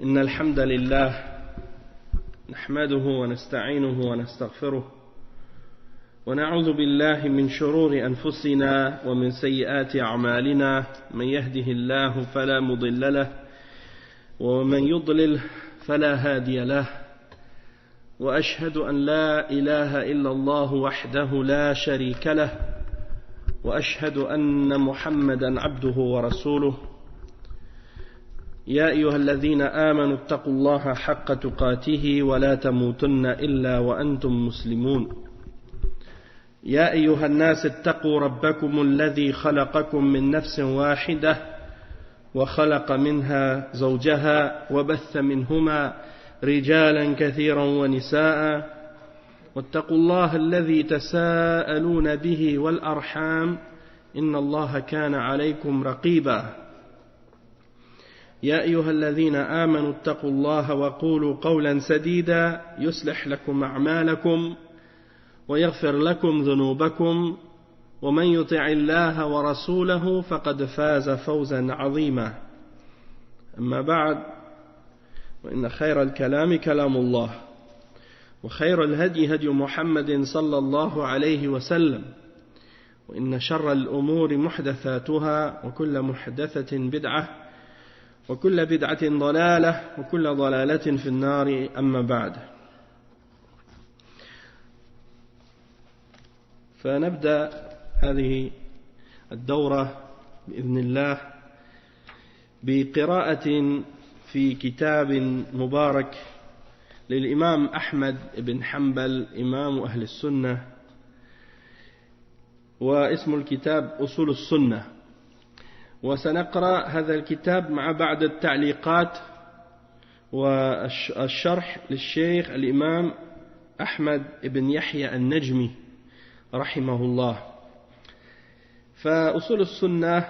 إن الحمد لله نحمده ونستعينه ونستغفره ونعوذ بالله من شرور أنفسنا ومن سيئات أعمالنا من يهده الله فلا مضل له ومن يضلل فلا هادي له وأشهد أن لا إله إلا الله وحده لا شريك له وأشهد أن محمدا عبده ورسوله يا أيها الذين آمنوا اتقوا الله حق تقاته ولا تموتن إلا وأنتم مسلمون يا أيها الناس اتقوا ربكم الذي خلقكم من نفس واحدة وخلق منها زوجها وبث منهما رجالا كثيرا ونساء واتقوا الله الذي تساءلون به والأرحام إن الله كان عليكم رقيبا يا أيها الذين آمنوا اتقوا الله وقولوا قولا سديدا يصلح لكم أعمالكم ويغفر لكم ذنوبكم ومن يطع الله ورسوله فقد فاز فوزا عظيما أما بعد وإن خير الكلام كلام الله وخير الهدي هدي محمد صلى الله عليه وسلم وإن شر الأمور محدثاتها وكل محدثة بدعة وكل بدعة ضلالة وكل ضلالة في النار أما بعد. فنبدأ هذه الدورة بإذن الله بقراءة في كتاب مبارك للإمام أحمد بن حنبل إمام أهل السنة، واسم الكتاب أصول السنة. وسنقرأ هذا الكتاب مع بعض التعليقات والشرح للشيخ الإمام أحمد بن يحيى النجمي رحمه الله. فأصول السنة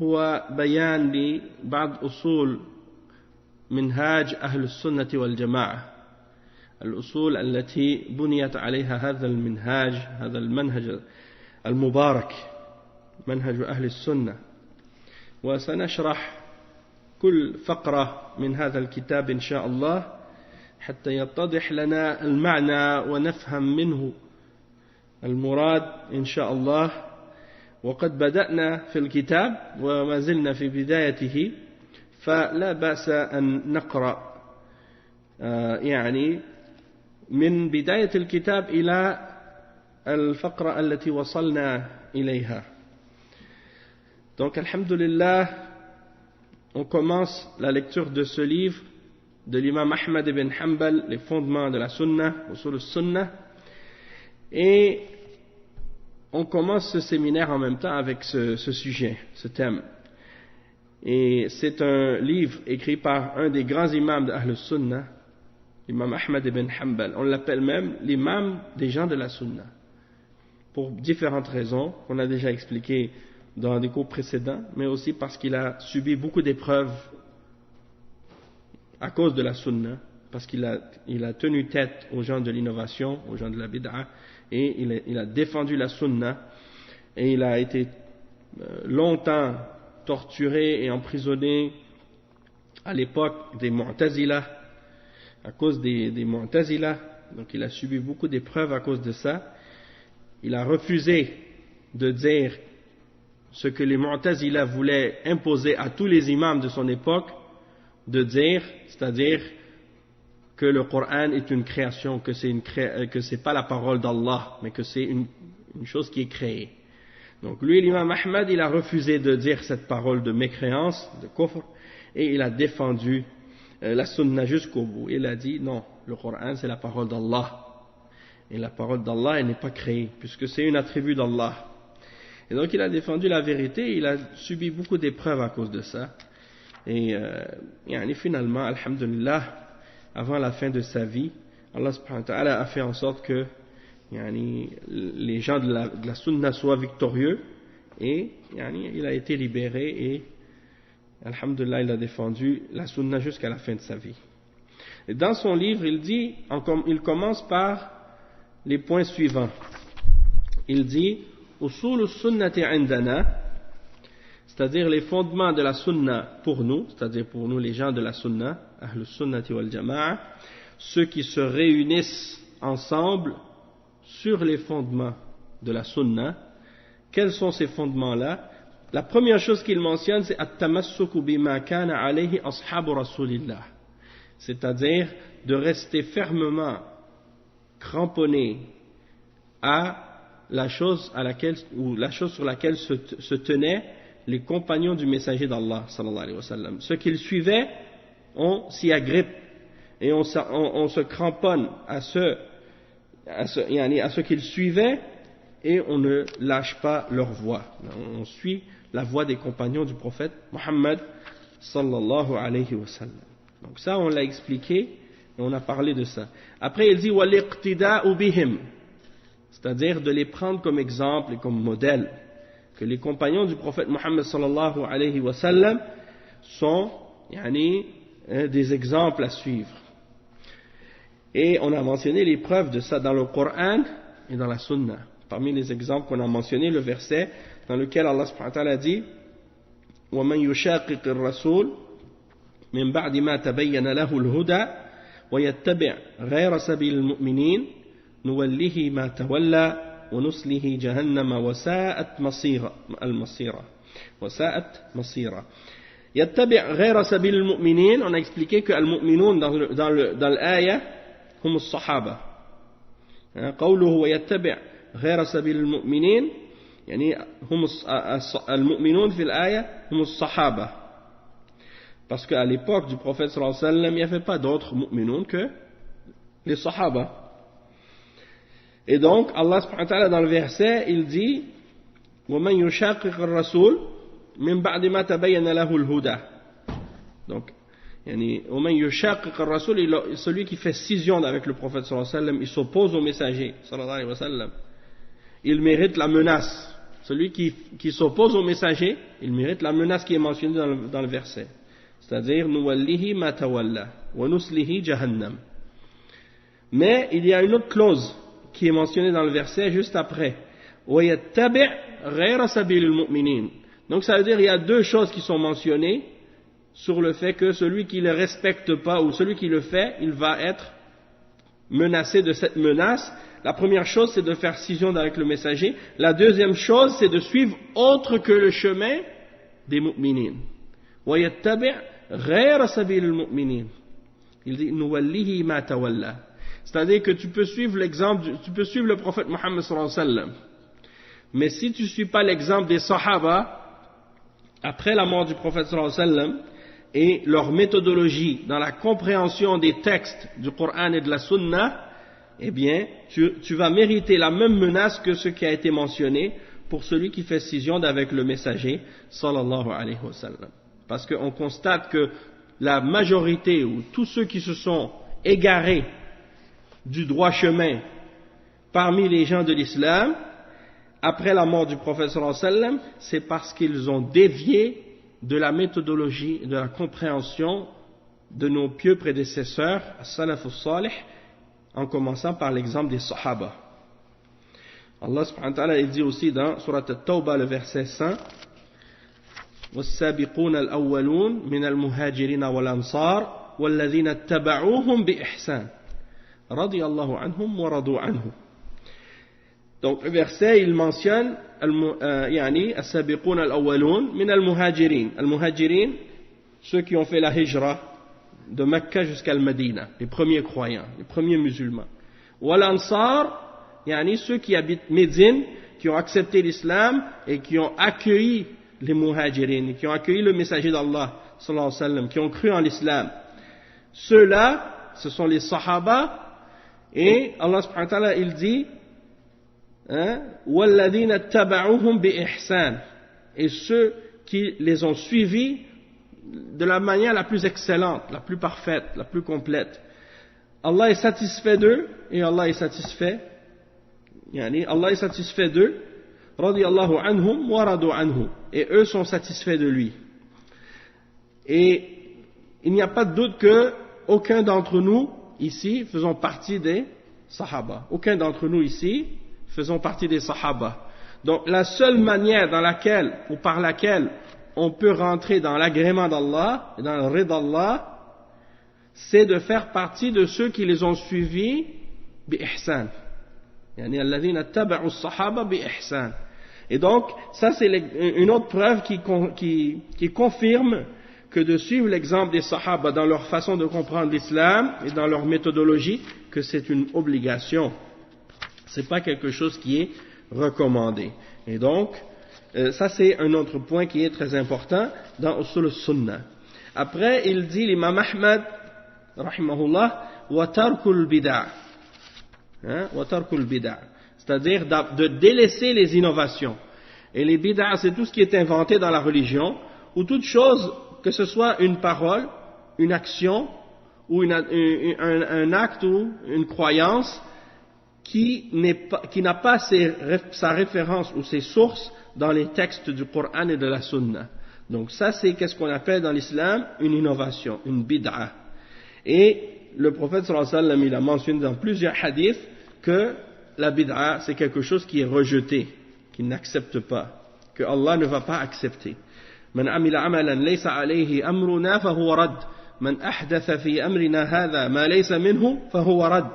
هو بيان لبعض أصول منهاج أهل السنة والجماعة، الأصول التي بنيت عليها هذا المنهاج، هذا المنهج المبارك، منهج أهل السنة. وسنشرح كل فقرة من هذا الكتاب إن شاء الله حتى يتضح لنا المعنى ونفهم منه المراد إن شاء الله. وقد بدأنا في الكتاب وما زلنا في بدايته، فلا بأس أن نقرأ يعني من بداية الكتاب إلى الفقرة التي وصلنا إليها. Donc, alhamdulillah, on commence la lecture de ce livre de l'imam Ahmad ibn Hanbal, les fondements de la Sunna, usul al-Sunnah, et on commence ce séminaire en même temps avec ce sujet, ce thème. Et c'est un livre écrit par un des grands imams de Ahl al-Sunnah, l'imam Ahmad ibn Hanbal. On l'appelle même l'imam des gens de la Sunna, pour différentes raisons qu'on a déjà expliquées dans des cours précédents, mais aussi parce qu'il a subi beaucoup d'épreuves à cause de la sunna, parce qu'il a tenu tête aux gens de l'innovation, aux gens de la bid'a, et il a défendu la sunna, et il a été longtemps torturé et emprisonné à l'époque des Mu'tazila, à cause des Mu'tazila. Donc il a subi beaucoup d'épreuves à cause de ça. Il a refusé de dire ce que les Mu'tazila voulaient imposer à tous les imams de son époque de dire, c'est-à-dire que le Coran est une création, que c'est pas la parole d'Allah, mais que c'est une chose qui est créée. Donc lui, l'imam Ahmad, il a refusé de dire cette parole de mécréance, de kufr, et il a défendu la sunna jusqu'au bout. Il a dit non, le Coran c'est la parole d'Allah, et la parole d'Allah elle n'est pas créée, puisque c'est une attribut d'Allah. Et donc il a défendu la vérité, il a subi beaucoup d'épreuves à cause de ça. Et finalement, alhamdulillah, avant la fin de sa vie, Allah subhanahu wa ta'ala a fait en sorte que les gens de la sunna soient victorieux, et il a été libéré, et alhamdulillah, il a défendu la sunna jusqu'à la fin de sa vie. Et dans son livre, il commence par les points suivants. Il dit: Usul al-sunnati indana, c'est-à-dire les fondements de la sunna pour nous, c'est-à-dire pour nous les gens de la sunna, ahlus sunnati wal jama'a, ceux qui se réunissent ensemble sur les fondements de la sunna. Quels sont ces fondements-là? La première chose qu'il mentionne, c'est at-tamassuku bima kana alayhi ashabu rasulillah, c'est-à-dire de rester fermement cramponné à la chose sur laquelle se tenaient les compagnons du messager d'Allah sallallahu alayhi wa sallam. Ceux qu'ils suivaient, on s'y agrippe et on se cramponne à ce qu'ils suivaient, et on ne lâche pas leur voie. On suit la voie des compagnons du prophète Muhammad sallallahu alayhi wa sallam. Donc ça, on l'a expliqué et on a parlé de ça. Après, il dit wal-iqtida'u bihim, c'est-à-dire de les prendre comme exemple et comme modèle, que les compagnons du prophète Muhammad sallallahu alayhi wa sallam sont des exemples à suivre. Et on a mentionné les preuves de ça dans le Coran et dans la Sunna. Parmi les exemples qu'on a mentionnés, le verset dans lequel Allah subhanahu wa ta'ala dit وَمَنْ يُشَاقِقِ الرَّسُولِ مِنْ بَعْدِ مَا تَبَيَّنَ لَهُ الْهُدَى وَيَتَّبِعْ غَيْرَ سَبِيلِ الْمُؤْمِنِينَ نُوَلِّهِ مَا تَوَلَّى وَنُصْلِهِ جَهَنَّمَ وَسَاءَتْ مَصِيرًا. يَتَّبِعْ غَيْرَ سَبِيلِ الْمُؤْمِنِينَ, on a expliqué que al-mu'minun dans l'ayah هم الصحابة. قوله ويتبع غير سبيل المؤمنين يعني هم المؤمنون في الآية هم الصحابة, parce qu'à l'époque du prophète sallallahu alayhi wa sallam il n'y avait pas d'autres mu'minun que les sahaba. Et donc Allah subhanahu wa ta'ala dans le verset il dit وَمَنْ يُشَاقِقِ الرَّسُولِ مِنْ بَعْدِ مَا تَبَيَّنَ لَهُ الْهُدَى. Donc وَمَنْ يُشَاقِقِ الرَّسُولِ, celui qui fait scission avec le prophète sallallahu alayhi wa sallam, il s'oppose au messager sallallahu alayhi wa sallam, il mérite la menace. Celui qui s'oppose au messager, il mérite la menace qui est mentionnée dans le verset, c'est-à-dire نُوَلِّهِ مَا تَوَلَّى وَنُصْلِهِ جَهَنَّمَ. Mais il y a une autre clause qui est mentionnée dans le verset juste après, وَيَتَّبِعْ غَيْرَ سَبِيلِ الْمُؤْمِنِينَ. Donc ça veut dire il y a deux choses qui sont mentionnées sur le fait que celui qui ne le respecte pas ou celui qui le fait, il va être menacé de cette menace. La première chose, c'est de faire scission avec le messager. La deuxième chose, c'est de suivre autre que le chemin des mu'minin. وَيَتَّبِعْ غَيْرَ سَبِيلِ الْمُؤْمِنِينَ. Il dit نُوَلِّهِ مَا تَوَلَّى. C'est-à-dire que tu peux suivre le prophète Muhammad sallallahu alayhi wa sallam. Mais si tu ne suis pas l'exemple des sahaba, après la mort du prophète sallallahu alayhi wa sallam, et leur méthodologie dans la compréhension des textes du Coran et de la Sunna, eh bien, tu vas mériter la même menace que ce qui a été mentionné pour celui qui fait scission avec le messager, sallallahu alayhi wa sallam. Parce qu'on constate que la majorité, ou tous ceux qui se sont égarés du droit chemin parmi les gens de l'islam, après la mort du prophète sallallahu alayhi wa sallam, c'est parce qu'ils ont dévié de la méthodologie, de la compréhension de nos pieux prédécesseurs, as-salafus salih, en commençant par l'exemple des sahaba. Allah subhanahu wa ta'ala il dit aussi dans Surat At-Tawbah le verset 100 وَالسَّابِقُونَ الْأَوَّلُونَ مِنَ الْمُهَاجِرِينَ وَالْأَنصَارِ وَالَّذِينَ اتَّبَعُوهُمْ بِإِحْسَانٍ رَضِيَ اللَّهُ عَنْهُمْ وَرَضُوا عَنْهُ. Donc le verset il mentionne السابقون الأولون من المهاجرين. Al-Muhajirin, ceux qui ont fait la hijra de Mecca jusqu'à Medina, les premiers croyants, les premiers musulmans. Wal-Ansar, ceux qui habitent Médine, qui ont accepté l'islam et qui ont accueilli les Muhajirin, qui ont accueilli le messager d'Allah sallallahu alayhi wa sallam, qui ont cru en l'islam. Ceux-là, ce sont les Sahaba, et Allah subhanahu wa ta'ala il dit وَالَّذِينَ اتَّبَعُوهُمْ بِإِحْسَانٍ, et ceux qui les ont suivis de la manière la plus excellente, la plus parfaite, la plus complète. Allah est satisfait d'eux et Allah est satisfait d'eux, radiyallahu anhum wa radu anhu, et eux sont satisfaits de lui. Et il n'y a pas de doute que aucun d'entre nous ici faisons partie des sahaba. Aucun d'entre nous ici faisons partie des sahaba. Donc la seule manière dans laquelle ou par laquelle on peut rentrer dans l'agrément d'Allah, dans le rid d'Allah, c'est de faire partie de ceux qui les ont suivis bi-ihsan. Yani alladhina taba'u as-sahaba bi-ihsan. Et donc, ça c'est une autre preuve qui confirme que de suivre l'exemple des sahaba dans leur façon de comprendre l'islam et dans leur méthodologie, que c'est une obligation. C'est pas quelque chose qui est recommandé. Et donc, ça c'est un autre point qui est très important dans Usul al-Sunnah. Après, il dit l'imam Ahmad, rahimahullah, wa tarkul bid'a. Wa tarkul bid'a. C'est-à-dire de délaisser les innovations. Et les bid'a, c'est tout ce qui est inventé dans la religion, ou toute chose, que ce soit une parole, une action, ou un acte ou une croyance, qui n'a pas sa référence ou ses sources dans les textes du Coran et de la Sunna. Donc ça, c'est qu'est-ce qu'on appelle dans l'islam une innovation, une bid'a. Et le prophète sallallahu alayhi wa sallam, il a mentionné dans plusieurs hadiths que la bid'a, c'est quelque chose qui est rejeté, qu'il n'accepte pas, que Allah ne va pas accepter. Man amila amalan laysa alayhi amruna fahuwa rad. Man ahdatha fi amrina hadha ma laysa minhu fahuwa rad.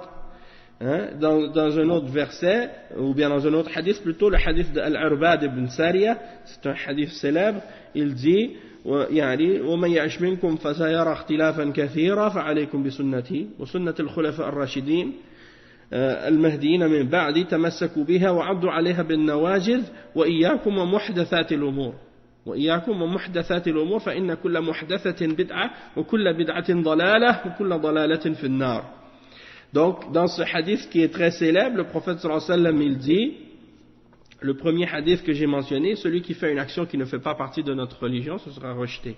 Dans un autre verset, ou bien dans un autre hadith, plutôt le hadith d'Al-Irbad ibn Sariya, c'est un hadith célèbre, il dit يعني ومن يعش منكم فسيرى اختلافا كثيرا فعليكم بسنتي وسنة الخلفاء الراشدين المهديين من بعد تمسكوا بها وعضوا عليها بالنواجذ وإياكم ومحدثات الأمور فإن كل محدثة بدعة وكل بدعة ضلالة وكل ضلالة في النار. Donc, dans ce hadith qui est très célèbre, le prophète sallallahu alayhi wa sallam, il dit, le premier hadith que j'ai mentionné, celui qui fait une action qui ne fait pas partie de notre religion, ce sera rejeté.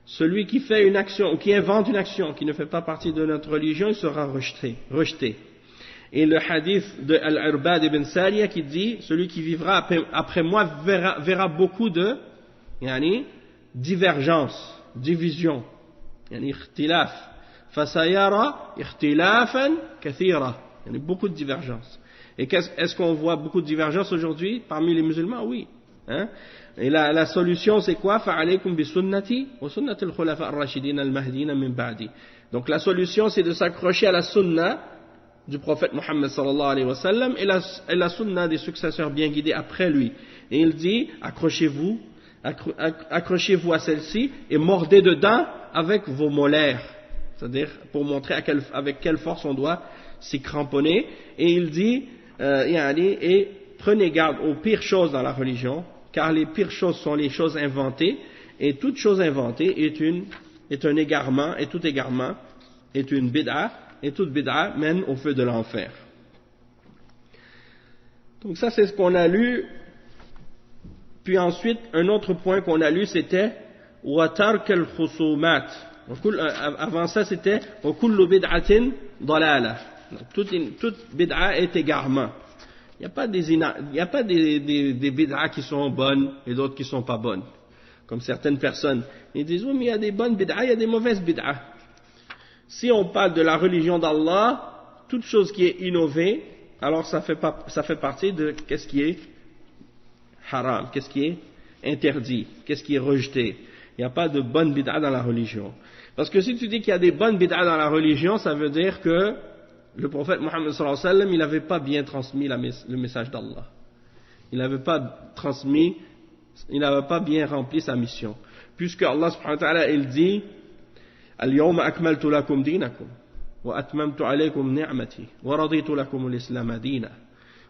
Celui qui fait une action, ou qui invente une action qui ne fait pas partie de notre religion, il sera rejeté. Et le hadith de Al-Irbad ibn Sariya qui dit, celui qui vivra après moi verra beaucoup de divergences, divisions, ikhtilaf. Fasayara ikhtilafan kathira. Il y a beaucoup de divergences. Et est-ce qu'on voit beaucoup de divergences aujourd'hui parmi les musulmans? Oui. Et la solution c'est quoi? Fa'alaykum bi sunnati wa sunnati al-khulafa ar-rashidin al-mahdiyina min ba'di. Donc la solution c'est de s'accrocher à la sunna du prophète Mohammed sallallahu alayhi wa sallam et la sunna des successeurs bien guidés après lui. Et il dit, accrochez-vous à celle-ci et mordez dedans avec vos molaires. C'est-à-dire pour montrer avec quelle force on doit s'y cramponner. Et il dit, et prenez garde aux pires choses dans la religion, car les pires choses sont les choses inventées, et toute chose inventée est un égarement, et tout égarement est une bid'a, et toute bid'a mène au feu de l'enfer. Donc ça c'est ce qu'on a lu. Puis ensuite, un autre point qu'on a lu, c'était wa tark al-khusumat. Avant ça, c'était wa kullu bid'atin dalala. Toute bid'a est égarement. Il n'y a pas des bid'a qui sont bonnes et d'autres qui ne sont pas bonnes. Comme certaines personnes. Ils disent, oui, mais il y a des bonnes bid'a, il y a des mauvaises bid'a. Si on parle de la religion d'Allah, toute chose qui est innovée, alors ça fait partie de qu'est-ce qui est haram, qu'est-ce qui est interdit, qu'est-ce qui est rejeté. Il n'y a pas de bonne bid'a dans la religion. Parce que si tu dis qu'il y a des bonnes bid'a dans la religion, ça veut dire que le prophète Mohammed sallallahu alayhi wa sallam, il n'avait pas bien transmis le message d'Allah. Il n'avait pas bien rempli sa mission. Puisque Allah subhanahu wa ta'ala, il dit, Al-yawma akmaltu lakum dinakum, wa atmamtu alaykum ni'mati, wa raditu lakum al-islam dina.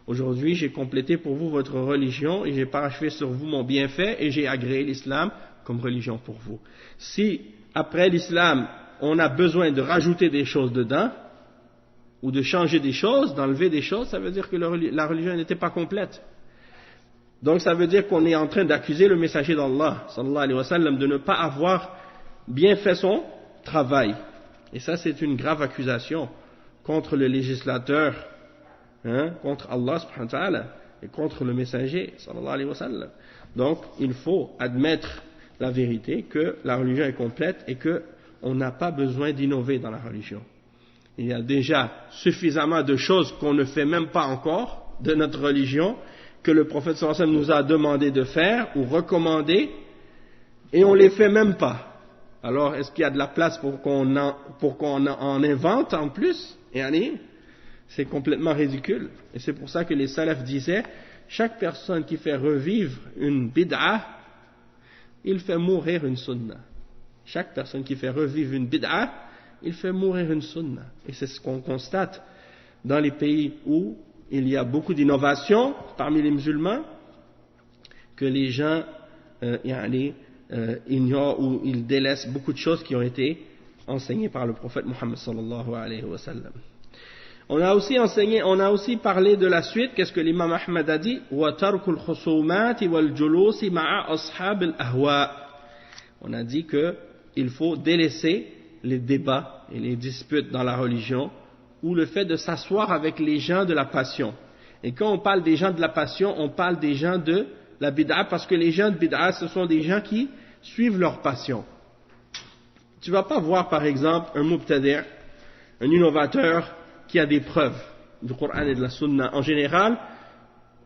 Aujourd'hui, j'ai complété pour vous votre religion et j'ai parachevé sur vous mon bienfait et j'ai agréé l'islam comme religion pour vous. Si, après l'islam, on a besoin de rajouter des choses dedans, ou de changer des choses, d'enlever des choses, ça veut dire que la religion n'était pas complète. Donc ça veut dire qu'on est en train d'accuser le messager d'Allah, sallallahu alayhi wa sallam, de ne pas avoir bien fait son travail. Et ça, c'est une grave accusation contre le législateur, contre Allah subhanahu wa ta'ala et contre le messager sallallahu alayhi wa sallam. Donc il faut admettre la vérité que la religion est complète et qu'on n'a pas besoin d'innover dans la religion. Il y a déjà suffisamment de choses qu'on ne fait même pas encore de notre religion que le prophète sallallahu alayhi wa sallam nous a demandé de faire ou recommandé et on les fait même pas. Alors, est-ce qu'il y a de la place pour qu'on en invente en plus? C'est complètement ridicule. Et c'est pour ça que les salafs disaient, chaque personne qui fait revivre une bid'a, il fait mourir une sunna. Chaque personne qui fait revivre une bid'a, il fait mourir une sunna. Et c'est ce qu'on constate dans les pays où il y a beaucoup d'innovation parmi les musulmans, que les gens ignorent ou ils délaissent beaucoup de choses qui ont été enseignées par le prophète Muhammad sallallahu alayhi wa sallam. On a aussi parlé de la suite. Qu'est-ce que l'imam Ahmad a dit? On a dit qu'il faut délaisser les débats et les disputes dans la religion, ou le fait de s'asseoir avec les gens de la passion. Et quand on parle des gens de la passion, on parle des gens de la bid'a, parce que les gens de bid'a, ce sont des gens qui suivent leur passion. Tu vas pas voir par exemple un mubtadi', un innovateur qui a des preuves du Coran et de la Sunna. En général,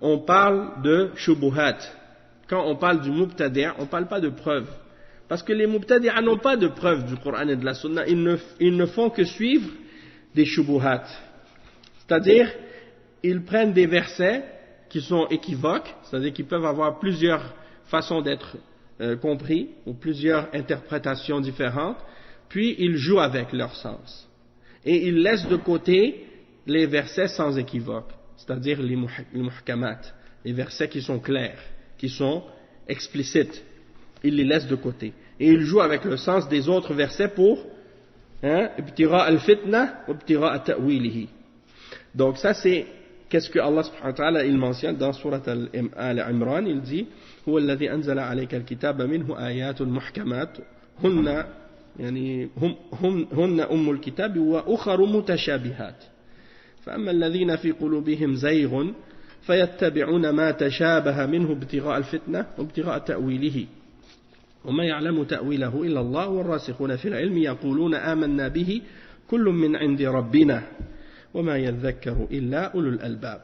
on parle de shubuhat. Quand on parle du mubtadi', on ne parle pas de preuves. Parce que les mubtadi' n'ont pas de preuves du Coran et de la Sunna. Ils ne font que suivre des shubuhat. C'est-à-dire, ils prennent des versets qui sont équivoques, c'est-à-dire qu'ils peuvent avoir plusieurs façons d'être compris, ou plusieurs interprétations différentes, puis ils jouent avec leur sens. Et ils laissent de côté les versets sans équivoque, c'est-à-dire les muhkamat, les versets qui sont clairs, qui sont explicites. Ils les laissent de côté. Et ils jouent avec le sens des autres versets pour ibtira al-fitna ou ibtira at-ta'wilihi. Donc ça c'est qu'est-ce que Allah subhanahu wa ta'ala il mentionne dans surat Al-Imran. Il dit huwa alladhi anzala alayka al-kitaba minhu ayatun muhkamat هن أم الكتاب وأخر متشابهات فأما الذين في قلوبهم زيغ فيتبعون ما تشابه منه ابتغاء الفتنة وابتغاء تأويله وما يعلم تأويله إلا الله والراسخون في العلم يقولون آمنا به كل من عند ربنا وما يذكر إلا أولو الألباب.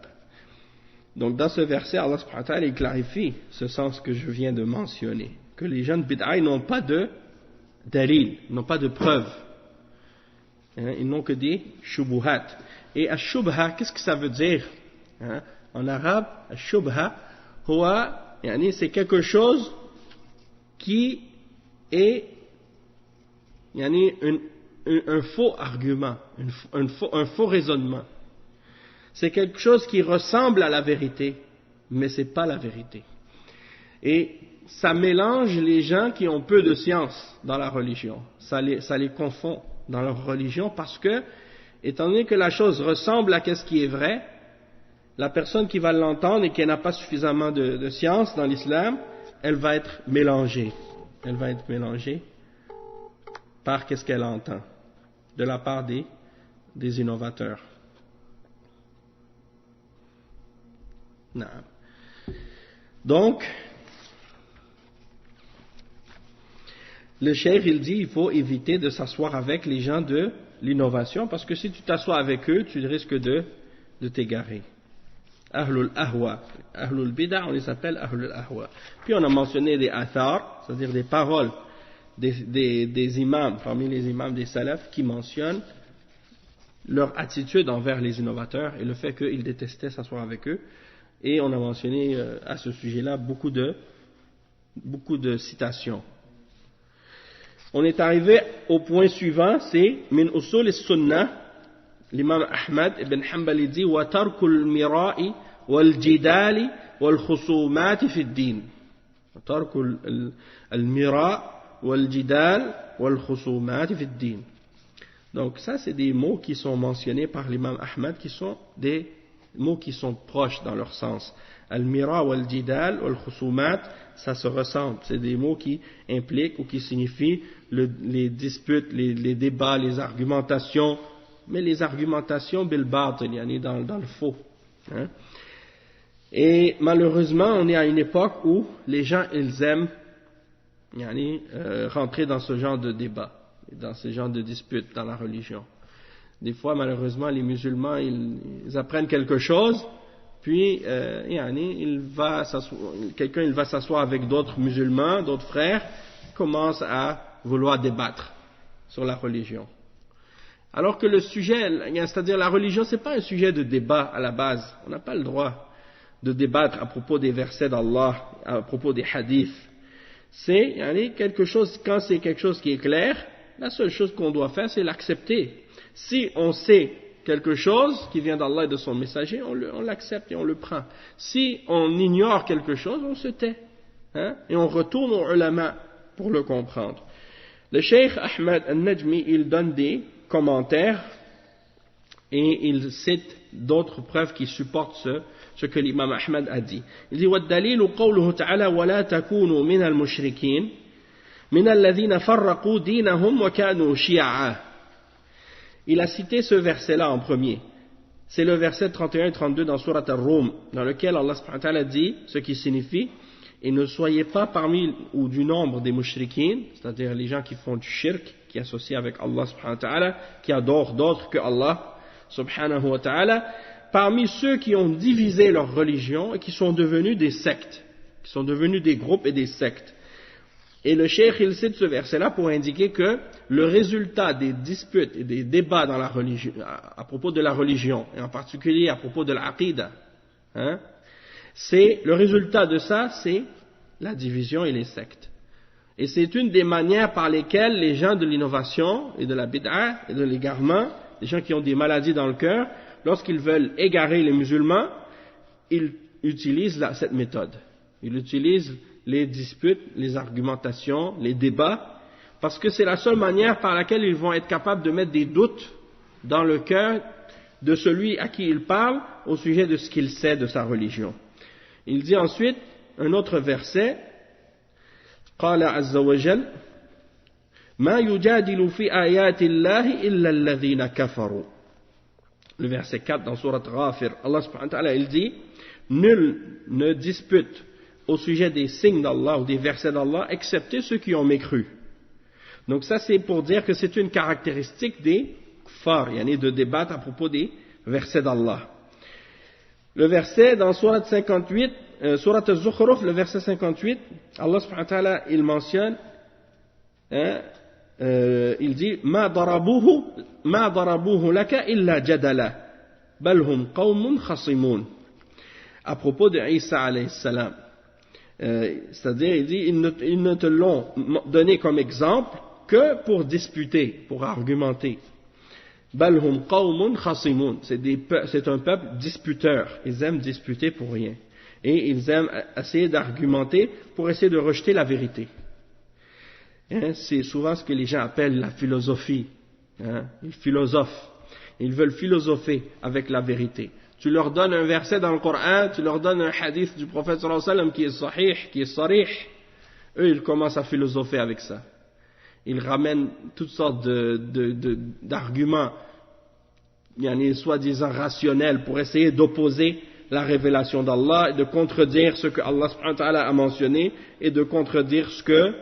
Donc dans ce verset, Allah subhanahu wa ta'ala il clarifie ce sens que je viens de mentionner, que les gens de bid'a n'ont pas de dalil, n'ont pas de preuves, ils n'ont que des shubuhat. Et ash-shubha, qu'est-ce que ça veut dire en arabe? Ash-shubha c'est quelque chose qui est un faux argument, un faux raisonnement. C'est quelque chose qui ressemble à la vérité, mais ce n'est pas la vérité. Et ça mélange les gens qui ont peu de science dans la religion. Ça les confond dans leur religion parce que, étant donné que la chose ressemble à ce qui est vrai, la personne qui va l'entendre et qui n'a pas suffisamment de science dans l'islam, elle va être mélangée. Elle va être mélangée par qu'est-ce qu'elle entend de la part des innovateurs. Non. Donc, le cheikh il dit il faut éviter de s'asseoir avec les gens de l'innovation parce que si tu t'assois avec eux, tu risques de t'égarer. Ahlul ahwa, ahlul bid'a, on les appelle ahlul ahwa. Puis on a mentionné des athar, c'est-à-dire des paroles des imams, parmi les imams des salafs, qui mentionnent leur attitude envers les innovateurs et le fait qu'ils détestaient s'asseoir avec eux. Et on a mentionné à ce sujet-là beaucoup de citations. On est arrivé au point suivant, c'est min usul as-sunnah. L'imam Ahmad ibn Hanbal dit wa tarkul mira'i wal jidali wal khusumat fi ad-din. Wa tarkul al-mira' wal jidal wal khusumat fi ad-din. Donc ça c'est des mots qui sont mentionnés par l'imam Ahmad qui sont des mots qui sont proches dans leur sens. Al-mira wal jidal wal khusumat, ça se ressemble, c'est des mots qui impliquent ou qui signifient les disputes, les débats, les argumentations, mais les argumentations bil batil, dans le faux. Et malheureusement, on est à une époque où les gens ils aiment rentrer dans ce genre de débat, dans ce genre de disputes dans la religion. Des fois, malheureusement, les musulmans ils apprennent quelque chose, puis quelqu'un il va s'asseoir avec d'autres musulmans, d'autres frères, commencent à vouloir débattre sur la religion. Alors que le sujet, c'est-à-dire la religion, c'est pas un sujet de débat à la base. On n'a pas le droit de débattre à propos des versets d'Allah, à propos des hadiths. C'est quelque chose, quand c'est quelque chose qui est clair, la seule chose qu'on doit faire, c'est l'accepter. Si on sait quelque chose qui vient d'Allah et de son messager, on l'accepte et on le prend. Si on ignore quelque chose, on se tait. Et on retourne aux ulama pour le comprendre. Le Cheikh Ahmed al-Najmi, il donne des commentaires et il cite d'autres preuves qui supportent ce que l'imam Ahmed a dit. Il dit وَالدَّلِيلُ قَوْلُهُ تَعَالَى وَلَا تَكُونُوا مِنَ الْمُشْرِكِينَ مِنَ الَّذِينَ فَرَّقُوا دِينَهُمْ وَكَانُوا شِيَعًا. Il a cité ce verset-là en premier. C'est le verset 31 et 32 dans Surat Ar-Rum, dans lequel Allah subhanahu wa ta'ala dit ce qui signifie et ne soyez pas parmi ou du nombre des mushrikines, c'est-à-dire les gens qui font du shirk, qui associent avec Allah subhanahu wa ta'ala, qui adorent d'autres que Allah subhanahu wa ta'ala, parmi ceux qui ont divisé leur religion et qui sont devenus des sectes, qui sont devenus des groupes et des sectes. Et le cheikh, il cite ce verset-là pour indiquer que le résultat des disputes et des débats dans la religion, à propos de la religion, et en particulier à propos de l'aqida, c'est, le résultat de ça, c'est la division et les sectes. Et c'est une des manières par lesquelles les gens de l'innovation et de la bid'a et de l'égarement, les gens qui ont des maladies dans le cœur, lorsqu'ils veulent égarer les musulmans, ils utilisent cette méthode. Ils utilisent les disputes, les argumentations, les débats, parce que c'est la seule manière par laquelle ils vont être capables de mettre des doutes dans le cœur de celui à qui ils parlent au sujet de ce qu'il sait de sa religion. Il dit ensuite, un autre verset, قال عز وجل ما يجادل في آيات الله إلا الذين كفروا. Le verset 4 dans Surat Ghafir, Allah subhanahu wa ta'ala, il dit, nul ne dispute au sujet des signes d'Allah ou des versets d'Allah, excepté ceux qui ont mécru. Donc ça, c'est pour dire que c'est une caractéristique des kuffar, de débattre à propos des versets d'Allah. Le verset dans Surat 58, Surat Al-Zukhruf, le verset 58, Allah subhanahu wa ta'ala, il mentionne, il dit, ما ضربوه لك إلا جدلا بل هم قوم خصمون. À propos de Isa alayhi salam. C'est-à-dire, il dit, ils ne te l'ont donné comme exemple que pour disputer, pour argumenter. Balhum qawmun khasimun. C'est un peuple disputeur. Ils aiment disputer pour rien. Et ils aiment essayer d'argumenter pour essayer de rejeter la vérité. C'est souvent ce que les gens appellent la philosophie. Les philosophes. Ils veulent philosopher avec la vérité. Tu leur donnes un verset dans le Coran, tu leur donnes un hadith du prophète sallallahu alayhi wa sallam qui est sahih, qui est sarih. Eux, ils commencent à philosopher avec ça. Ils ramènent toutes sortes d'arguments, soi-disant rationnels, pour essayer d'opposer la révélation d'Allah et de contredire ce que Allah subhanahu wa ta'ala a mentionné et de contredire ce que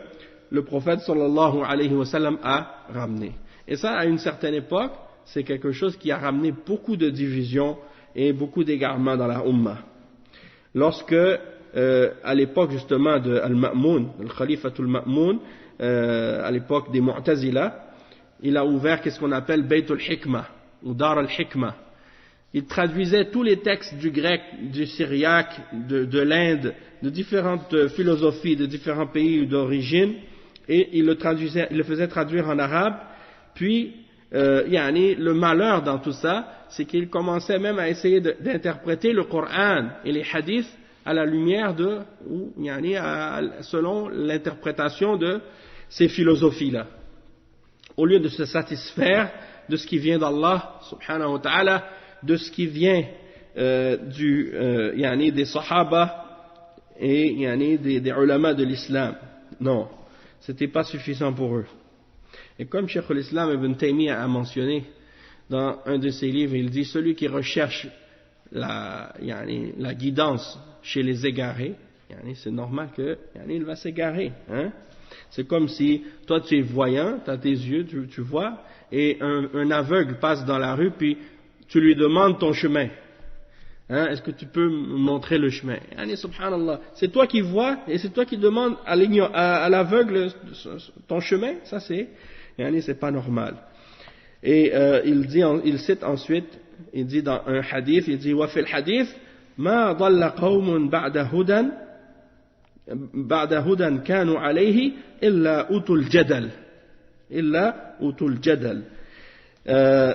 le prophète sallallahu alayhi wa sallam a ramené. Et ça, à une certaine époque, c'est quelque chose qui a ramené beaucoup de divisions et beaucoup d'égarements dans la Ummah. Lorsque, à l'époque justement de Al-Ma'moun, le Khalifatul Ma'moun, à l'époque des Mu'tazila, il a ouvert qu'est-ce qu'on appelle Baytul Hikmah, ou Dar al-Hikmah. Il traduisait tous les textes du grec, du syriaque, de l'Inde, de différentes philosophies, de différents pays d'origine, et il le faisait traduire en arabe, puis le malheur dans tout ça, c'est qu'il commençait même à essayer d'interpréter le Coran et les hadiths à la lumière selon l'interprétation de ces philosophies-là. Au lieu de se satisfaire de ce qui vient d'Allah, subhanahu wa ta'ala, de ce qui vient des sahaba et des ulama de l'islam. Non, c'était pas suffisant pour eux. Et comme Cheikh al-Islam Ibn Taymiyyah a mentionné dans un de ses livres, il dit, celui qui recherche la guidance chez les égarés, c'est normal qu'il va s'égarer. C'est comme si toi tu es voyant, tu as tes yeux, tu vois, et un aveugle passe dans la rue, puis tu lui demandes ton chemin. Hein, est-ce que tu peux me montrer le chemin? Subhanallah, c'est toi qui vois et c'est toi qui demandes à l'aveugle ton chemin. Ça c'est pas normal. Et il cite ensuite, il dit dans un hadith, il dit wa fil hadith ma dhalla qawmun ba'da hudan kanu alayhi illa utul jadal.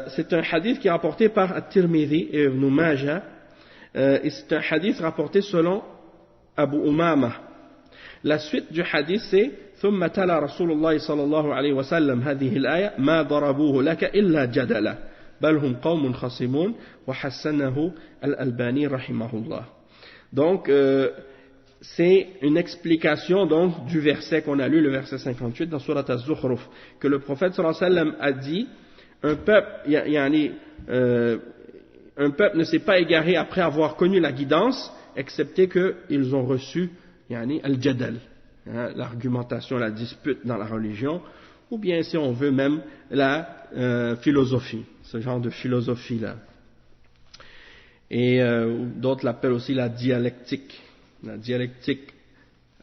C'est un hadith qui est rapporté par At-Tirmidhi et Ibn Majah. Et c'est un hadith rapporté selon Abu Umama. La suite du hadith c'est ثم تلا رسول الله صلى الله عليه وسلم هذه الآية ما ضربوه لك إلا جدلا بل هم قوم خصمون وحسنه الألباني رحمه الله. Donc c'est une explication donc du verset qu'on a lu, le verset 58 dans Surat Az-Zukhruf, que le prophète sallallahu alayhi wa sallam a dit un peuple ne s'est pas égaré après avoir connu la guidance, excepté qu'ils ont reçu al-jadal, l'argumentation, la dispute dans la religion, ou bien si on veut même la philosophie, ce genre de philosophie-là. Et d'autres l'appellent aussi la dialectique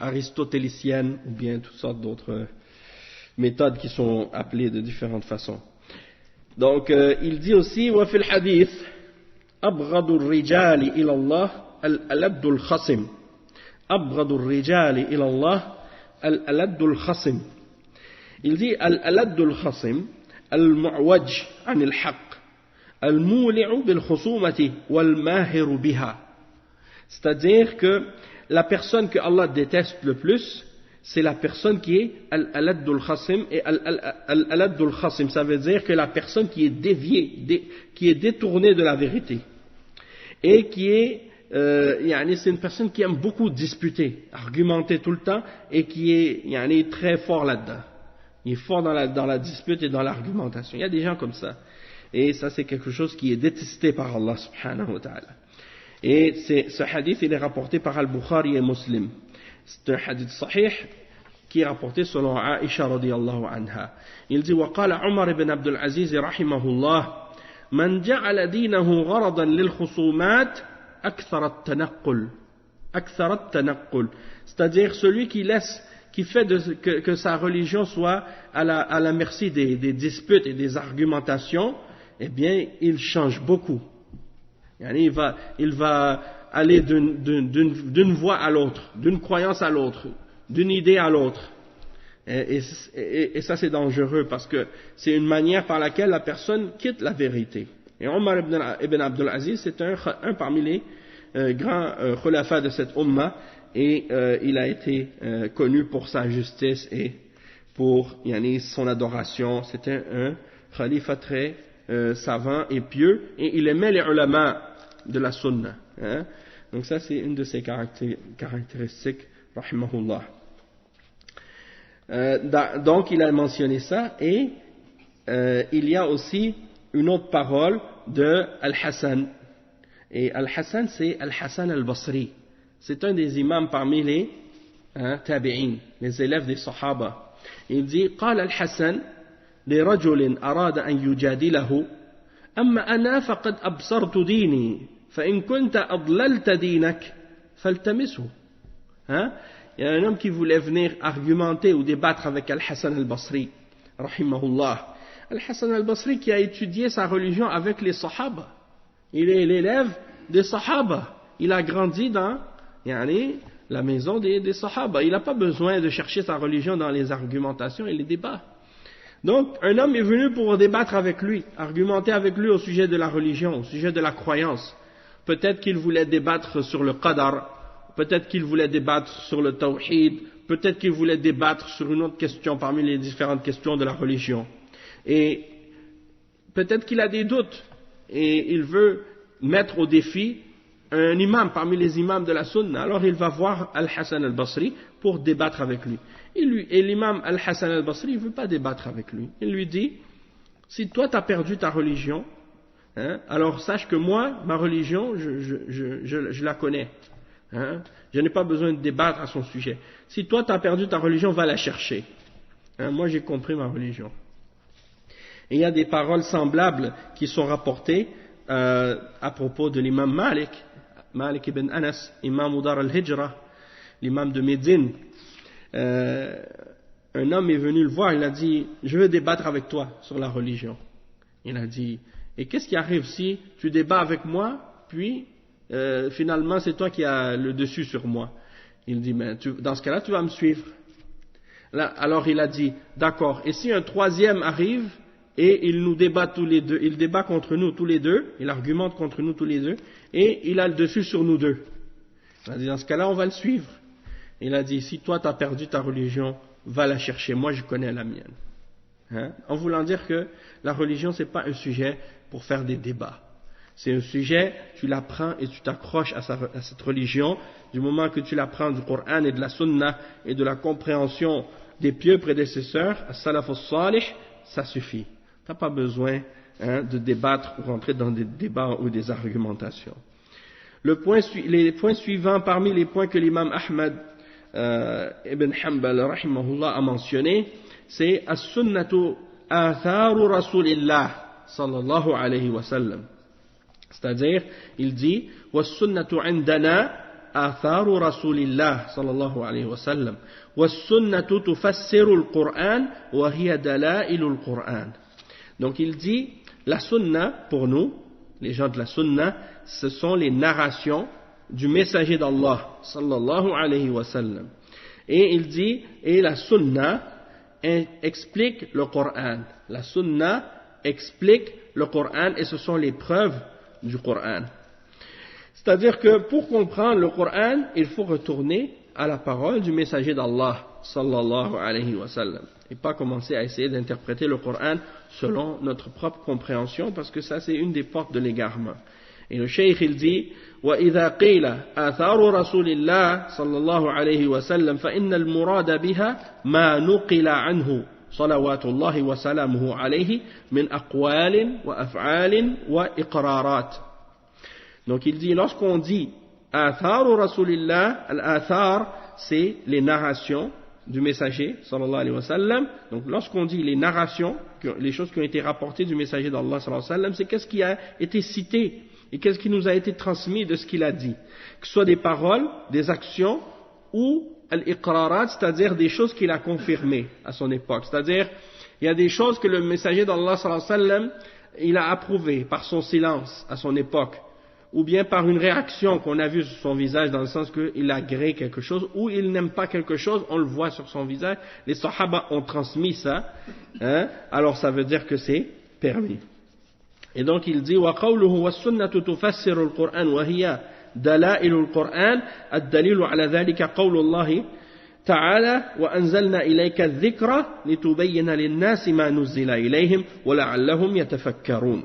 aristotélicienne, ou bien toutes sortes d'autres méthodes qui sont appelées de différentes façons. Donc il dit aussi wa fil hadith أبغض الرجال إلى الله الألد الخصم أبغض الرجال إلى الله الألد الخصم. Il dit الألد الخصم المعوج عن الحق المولع بالخصومة والماهر بها. C'est-à-dire que la personne que Allah déteste le plus, c'est la personne qui est al-aladdul khasim. Et al-aladdul khasim, ça veut dire que la personne qui est déviée, qui est détournée de la vérité. Et qui est, c'est une personne qui aime beaucoup disputer, argumenter tout le temps, et qui est très fort là-dedans. Il est fort dans la dispute et dans l'argumentation. Il y a des gens comme ça. Et ça, c'est quelque chose qui est détesté par Allah subhanahu wa ta'ala. Et ce hadith, il est rapporté par Al-Bukhari et Muslim. C'est un hadith sahih qui est rapporté selon Aisha radiyallahu anha. Il dit وقال عمر بن عبد العزيز رحمه الله من جعل دينه غرضا للخصومات أكثر التنقل. C'est-à-dire celui qui fait que sa religion soit à la merci des disputes et des argumentations, eh bien il change beaucoup. Il va aller d'une voie à l'autre, d'une croyance à l'autre, d'une idée à l'autre. Et ça c'est dangereux parce que c'est une manière par laquelle la personne quitte la vérité. Et Omar ibn Abdul Aziz, c'est un parmi les grands khulafas de cette umma, et il a été connu pour sa justice et pour son adoration. C'était un khalifa très savant et pieux, et il aimait les ulama de la sunna. Donc ça c'est une de ses caractéristiques, rahimahullah. Donc il a mentionné ça, et il y a aussi une autre parole de Al-Hassan. Et Al-Hassan, c'est Al-Hassan al-Basri. C'est un des imams parmi les tabi'in, les élèves des sahaba. Il dit قال الحسن لرجل أراد أن يجادله أما أنا فقد أبصرت ديني فإن كنت أضللت دينك فالتمسه. Il y a un homme qui voulait venir argumenter ou débattre avec Al-Hassan al-Basri, rahimahullah. Al-Hassan al-Basri qui a étudié sa religion avec les Sahaba. Il est l'élève des Sahaba. Il a grandi dans la maison des Sahaba. Il n'a pas besoin de chercher sa religion dans les argumentations et les débats. Donc, un homme est venu pour débattre avec lui, argumenter avec lui au sujet de la religion, au sujet de la croyance. Peut-être qu'il voulait débattre sur le qadar, peut-être qu'il voulait débattre sur le tawhid, peut-être qu'il voulait débattre sur une autre question parmi les différentes questions de la religion. Et peut-être qu'il a des doutes et il veut mettre au défi un imam parmi les imams de la sunna. Alors il va voir Al-Hassan al-Basri pour débattre avec lui. Et l'imam Al-Hassan al-Basri ne veut pas débattre avec lui. Il lui dit, si toi tu as perdu ta religion, alors sache que moi, ma religion, je la connais. Je n'ai pas besoin de débattre à son sujet. Si toi tu as perdu ta religion, va la chercher. Moi j'ai compris ma religion. Et il y a des paroles semblables qui sont rapportées à propos de l'imam Malik, Malik ibn Anas, imam Dar al-Hijra, l'imam de Médine, un homme est venu le voir, il a dit, je veux débattre avec toi sur la religion. Il a dit, et qu'est-ce qui arrive si tu débats avec moi, puis finalement c'est toi qui as le dessus sur moi? Il dit, mais dans ce cas-là tu vas me suivre. Là, alors il a dit, d'accord, et si un troisième arrive, et il nous débat tous les deux, il débat contre nous tous les deux, il argumente contre nous tous les deux, et il a le dessus sur nous deux. Il a dit, dans ce cas-là, on va le suivre. Il a dit, si toi tu as perdu ta religion, va la chercher, moi je connais la mienne. Hein? En voulant dire que la religion, c'est pas un sujet pour faire des débats. C'est un sujet, tu l'apprends et tu t'accroches à cette religion, du moment que tu l'apprends du Coran et de la Sunna et de la compréhension des pieux prédécesseurs, as-salaf as-salih, ça suffit. Tu n'as pas besoin de débattre ou rentrer dans des débats ou des argumentations. Les points suivants parmi les points que l'imam Ahmad ibn Hanbal rahimahullah a mentionné, c'est as-sunnatu atharu rasulillah sallallahu alayhi wa sallam. C'est-à-dire, il dit was-sunnatu indana atharu rasulillah sallallahu alayhi wa sallam was-sunnatu tufassiru al-Qur'an wa hiya dalailu al-Qur'an. Donc il dit, la sunna, pour nous, les gens de la sunna, ce sont les narrations du messager d'Allah, sallallahu alayhi wa sallam. Et il dit, et la sunna explique le Coran. La sunna explique le Coran et ce sont les preuves du Coran. C'est-à-dire que pour comprendre le Coran, il faut retourner à la parole du messager d'Allah, sallallahu alayhi wa sallam. Et pas commencer à essayer d'interpréter le Coran selon notre propre compréhension, parce que ça c'est une des portes de l'égarement. Et le cheikh il dit وإذا قيل آثار رسول الله صلى الله عليه وسلم فإن المراد بها ما نقل عنه صلوات الله وسلامه عليه من أقوال وأفعال وإقرارات. Donc il dit, lorsqu'on dit آثار رسول الله, الآثار c'est les narrations du messager sallallahu alayhi wa sallam. Donc lorsqu'on dit les narrations, les choses qui ont été rapportées du messager d'Allah sallallahu alayhi wa sallam, c'est qu'est-ce qui a été cité et qu'est-ce qui nous a été transmis de ce qu'il a dit, que ce soit des paroles, des actions ou al-iqrarat, c'est-à-dire des choses qu'il a confirmées à son époque. C'est-à-dire, il y a des choses que le messager d'Allah sallallahu alayhi wa sallam, il a approuvées par son silence à son époque, ou bien par une réaction qu'on a vue sur son visage, dans le sens qu'il agrée quelque chose, ou il n'aime pas quelque chose, on le voit sur son visage. Les sahaba ont transmis ça, alors ça veut dire que c'est permis. Et donc il dit وَقَوْلُهُ وَالسُّنَّةُ تُفَسِّرُ الْقُرْآنَ وَهِيَ دَلَائِلُ الْقُرْآنِ الدَّلِيلُ عَلَى ذَلِكَ قَوْلُ اللَّهِ تعالى وأنزلنا إليك الذكر لتبين للناس ما نزل إليهم ولعلهم يتفكرون.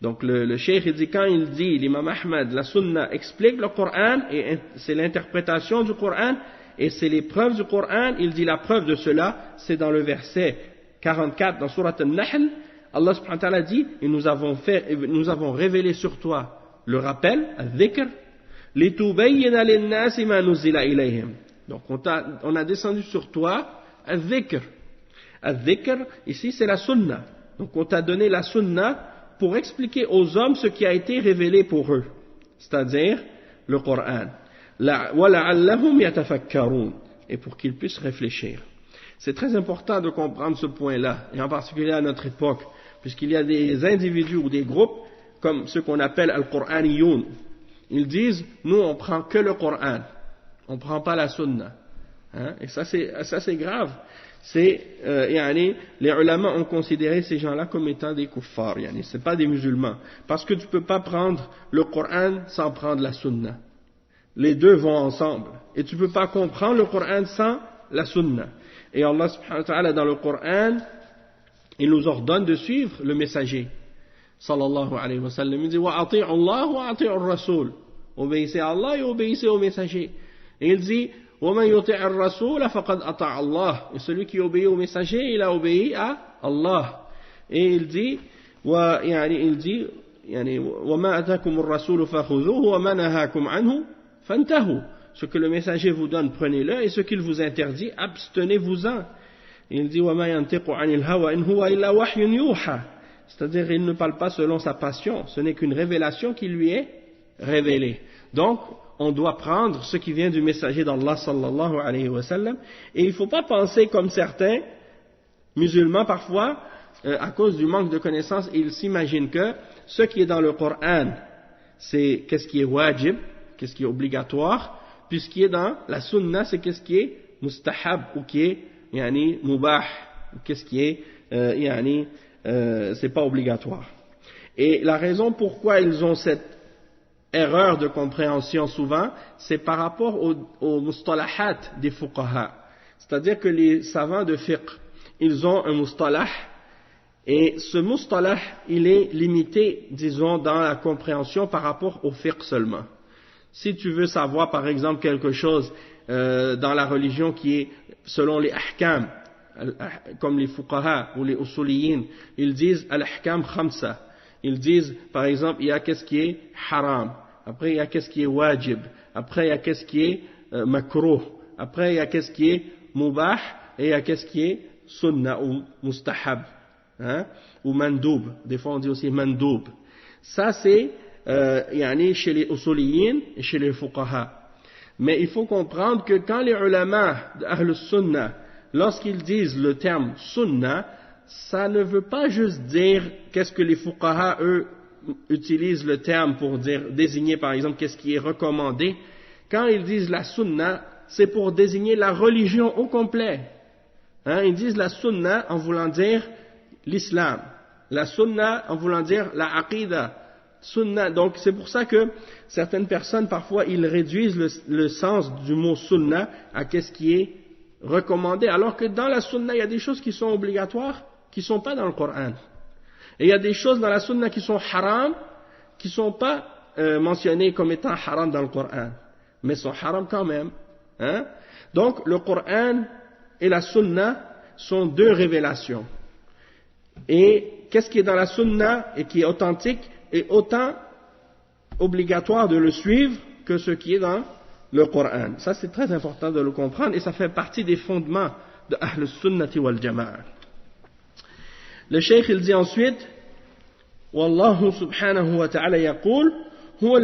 Donc le cheikh il dit, quand il dit, l'imam Ahmad, la sunna explique le Coran, et c'est l'interprétation du Coran, et c'est les preuves du Coran, il dit la preuve de cela, c'est dans le verset 44 dans Surat An-Nahl, Allah subhanahu wa ta'ala dit, et nous avons révélé sur toi le rappel, al-dhikr, litubayyina lin-nasi ma nuzila ilayhim. Donc on a descendu sur toi al-dhikr. Al-dhikr, ici c'est la sunna. Donc on t'a donné la sunna pour expliquer aux hommes ce qui a été révélé pour eux, c'est-à-dire le Coran. وَلَعَلَّهُمْ يَتَفَكَّرُونَ, et pour qu'ils puissent réfléchir. C'est très important de comprendre ce point-là, et en particulier à notre époque, puisqu'il y a des individus ou des groupes, comme ceux qu'on appelle al-Qur'aniyoun. Ils disent, nous on prend que le Coran, on ne prend pas la sunna. Et ça c'est grave. Les ulama ont considéré ces gens-là comme étant des kuffars, c'est pas des musulmans, parce que tu peux pas prendre le Coran sans prendre la sunna. Les deux vont ensemble, et tu peux pas comprendre le Coran sans la sunna. Et Allah subhanahu wa ta'ala dans le Coran, il nous ordonne de suivre le messager sallallahu alayhi wa sallam. Il dit wa ati'u Allah wa ati'u ar-rasul, obéissez à Allah et obéissez au messager. Et il dit وَمَنْ يُطِعِ الرَّسُولَ فَقَدْ أَطَعَ اللَّهِ, et celui qui obéit au messager, il a obéi à Allah. Et il dit وَمَا أَتَاكُمُ الرَّسُولُ فَخُذُوهُ وَمَا نَهَاكُمْ عَنْهُ فَانْتَهُوا, ce que le messager vous donne, prenez-le, et ce qu'il vous interdit, abstenez-vous-en. Il dit وَمَا يَنْتِقُ عَنِ الْهَوَى إِنْ هُوَ إِلَّا وَحْيٌ يُوحَى, c'est-à-dire il ne parle pas selon sa passion, ce n'est qu'une révélation qui lui est révélé. Donc, on doit prendre ce qui vient du messager d'Allah sallallahu alayhi wa sallam, et il ne faut pas penser comme certains musulmans parfois, à cause du manque de connaissances, ils s'imaginent que ce qui est dans le Coran, c'est qu'est-ce qui est wajib, qu'est-ce qui est obligatoire, puis ce qui est dans la sunna, c'est qu'est-ce qui est mustahab, ou qui est yani mubah, qu'est-ce qui est c'est pas obligatoire. Et la raison pourquoi ils ont cette erreur de compréhension souvent, c'est par rapport aux mustalahat des fuqaha. C'est-à-dire que les savants de fiqh, ils ont un mustalah, et ce mustalah, il est limité, disons, dans la compréhension par rapport au fiqh seulement. Si tu veux savoir, par exemple, quelque chose dans la religion qui est selon les ahkam, comme les fuqaha ou les usuliyin, ils disent al-ahkam khamsa. Ils disent, par exemple, il y a qu'est-ce qui est haram, après il y a qu'est-ce qui est wajib, après il y a qu'est-ce qui est makruh, après il y a qu'est-ce qui est mubah, et il y a qu'est-ce qui est sunnah ou mustahab, hein, ou mandoub. Des fois on dit aussi mandoub. Ça c'est chez les usuliyin et chez les fuqaha. Mais il faut comprendre que quand les ulama d'Ahl Sunnah, lorsqu'ils disent le terme sunnah, ça ne veut pas juste dire qu'est-ce que les fuqaha, eux, utilisent le terme pour désigner, par exemple, qu'est-ce qui est recommandé. Quand ils disent la sunnah, c'est pour désigner la religion au complet. Hein, ils disent la sunnah en voulant dire l'islam. La sunnah en voulant dire la aqidah. Sunnah. Donc c'est pour ça que certaines personnes, parfois, ils réduisent le sens du mot sunnah à qu'est-ce qui est recommandé. Alors que dans la sunnah, il y a des choses qui sont obligatoires, qui ne sont pas dans le Coran. Et il y a des choses dans la sunna qui sont haram, qui ne sont pas mentionnées comme étant haram dans le Coran, mais sont haram quand même. Hein? Donc le Coran et la sunna sont deux révélations. Et qu'est-ce qui est dans la sunna et qui est authentique est autant obligatoire de le suivre que ce qui est dans le Coran. Ça c'est très important de le comprendre et ça fait partie des fondements de Ahl Sunnati wal Jama'a. Le cheikh il dit ensuite والله سبحانه وتعالى يقول هو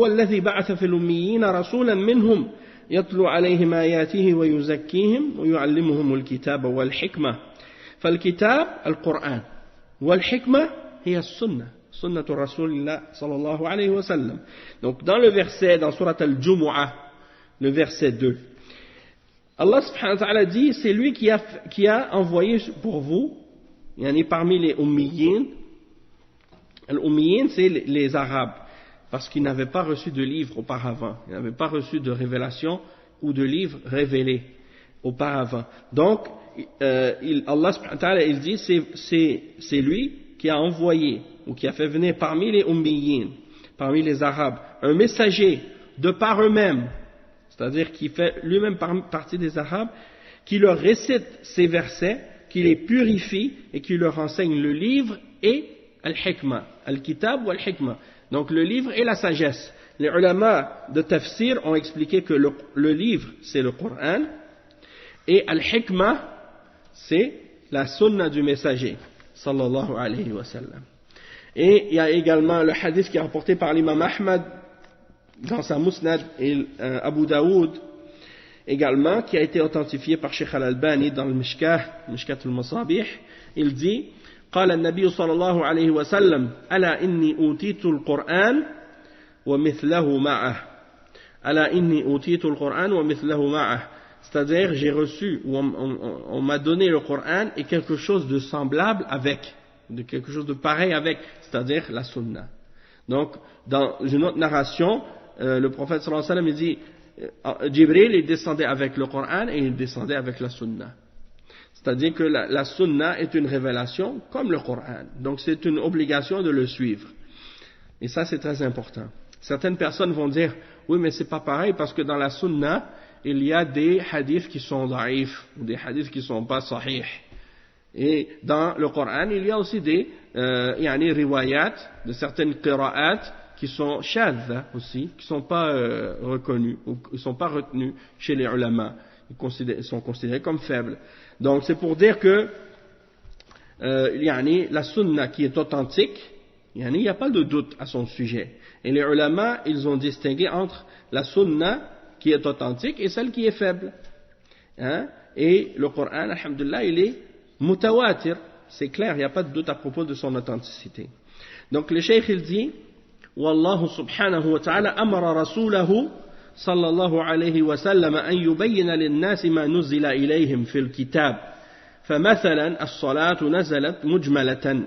الذي بعث في الأميين رسولا منهم يتلو عليهم آياته ويزكيهم ويعلمهم الكتاب والحكمة فالكتاب القرآن والحكمة هي السنة سنة رسول الله صلى الله عليه وسلم. Donc dans le verset dans Surat Al-Jumu'ah, le verset 2, Allah subhanahu wa ta'ala dit, c'est lui qui a envoyé pour vous, parmi les ummiyin. Les ummiyin, c'est les Arabes, parce qu'ils n'avaient pas reçu de livre auparavant, ils n'avaient pas reçu de révélation ou de livre révélé auparavant. Donc, Allah subhanahu wa ta'ala, il dit, c'est lui qui a envoyé, ou qui a fait venir parmi les ummiyin, parmi les Arabes, un messager de par eux-mêmes, c'est-à-dire qui fait lui-même partie des Arabes, qui leur récite ces versets, qui les purifie et qui leur enseigne le livre et al-hikmah, al-kitab ou al-hikmah. Donc le livre et la sagesse. Les ulama de tafsir ont expliqué que le livre c'est le Coran et al-hikmah c'est la sunna du messager sallallahu alayhi wa sallam. Et il y a également le hadith qui est rapporté par l'imam Ahmad dans sa Musnad et Abu Daoud également, qui a été authentifié par Sheikh Al-Albani dans le Mishkat al-Masabih. Il dit قال النبي صلى الله عليه وسلم ألا إني أوتيت القرآن ومثله معه ألا إني أوتيت القرآن ومثله معه. C'est-à-dire j'ai reçu ou on m'a donné le Coran et quelque chose de semblable avec, de quelque chose de pareil avec, c'est-à-dire la sunna. Donc dans une autre narration, le prophète sallallahu alayhi wa sallam dit Jibril il descendait avec le Coran et il descendait avec la sunna. C'est-à-dire que la sunna est une révélation comme le Coran. Donc c'est une obligation de le suivre. Et ça c'est très important. Certaines personnes vont dire oui mais c'est pas pareil parce que dans la sunna il y a des hadiths qui sont daïfs, des hadiths qui sont pas sahih. Et dans le Coran il y a aussi des riwayat, de certaines qira'at qui sont shadha aussi, qui ne sont pas reconnus, ou qui ne sont pas retenus chez les ulama, ils sont considérés comme faibles. Donc c'est pour dire que la sunna qui est authentique, Il n'y a pas de doute à son sujet. Et les ulama, ils ont distingué entre la sunna qui est authentique et celle qui est faible. Hein? Et le Coran, alhamdulillah, il est mutawatir. C'est clair, il n'y a pas de doute à propos de son authenticité. Donc le cheikh il dit Wallahu subhanahu wa ta'ala amara rasulahu sallallahu alayhi wa sallam an yubayyana lin-nasi ma nuzila ilayhim fil kitab. فمثلا الصلاة نزلت مجملة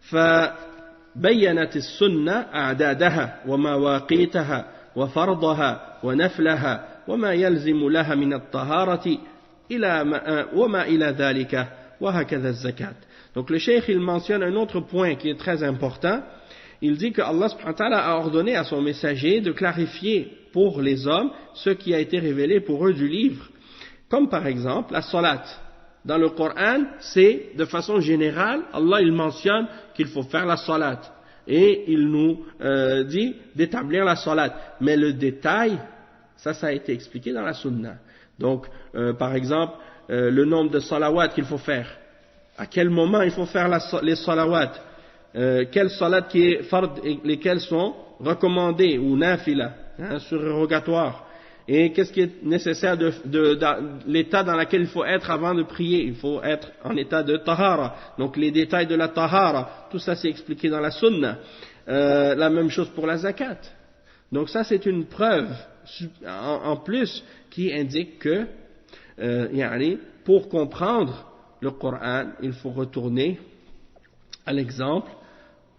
فبينت السنة أعدادها ومواقيتها وفرضها ونفلها وما يلزم لها من الطهارة وما إلى ذلك وهكذا الزكاة. Donc le cheikh il mentionne un autre point qui est très important. Il dit que Allah subhanahu wa ta'ala a ordonné à son messager de clarifier pour les hommes ce qui a été révélé pour eux du livre, comme par exemple la salat. Dans le Coran, c'est de façon générale, Allah il mentionne qu'il faut faire la salat et il nous dit d'établir la salat. Mais le détail, ça a été expliqué dans la sunna. Donc, par exemple, le nombre de salawat qu'il faut faire. À quel moment il faut faire les salawat? Quelle salat qui est fard et lesquelles sont recommandées ou nafila, surérogatoires. Et qu'est-ce qui est nécessaire de l'état dans lequel il faut être avant de prier? Il faut être en état de tahara. Donc les détails de la tahara, tout ça c'est expliqué dans la sunna. La même chose pour la zakat. Donc ça c'est une preuve en plus qui indique que pour comprendre le Coran, il faut retourner à l'exemple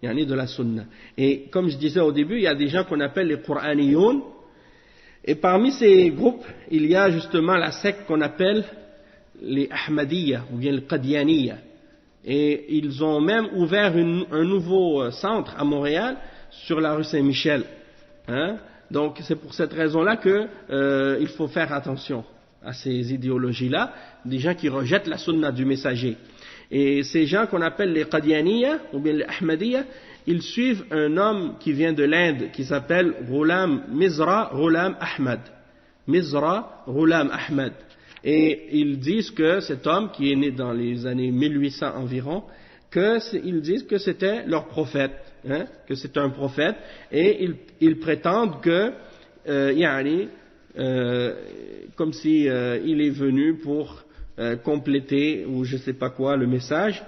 de la sunna. Et comme je disais au début, il y a des gens qu'on appelle les Qur'aniyoun. Et parmi ces groupes, il y a justement la secte qu'on appelle les Ahmadiyya ou bien les Qadianiyya. Et ils ont même ouvert un nouveau centre à Montréal sur la rue Saint-Michel. Donc c'est pour cette raison-là qu'il faut faire attention à ces idéologies-là, des gens qui rejettent la sunna du messager. Et ces gens qu'on appelle les Qadianiyya ou bien les Ahmadiyya, ils suivent un homme qui vient de l'Inde qui s'appelle Mizra Ghulam Ahmad. Mizra Ghulam Ahmad. Et ils disent que cet homme qui est né dans les années 1800 environ, ils disent que c'était leur prophète, que c'est un prophète, et ils prétendent que comme si il est venu pour compléter ou je sais pas quoi le message.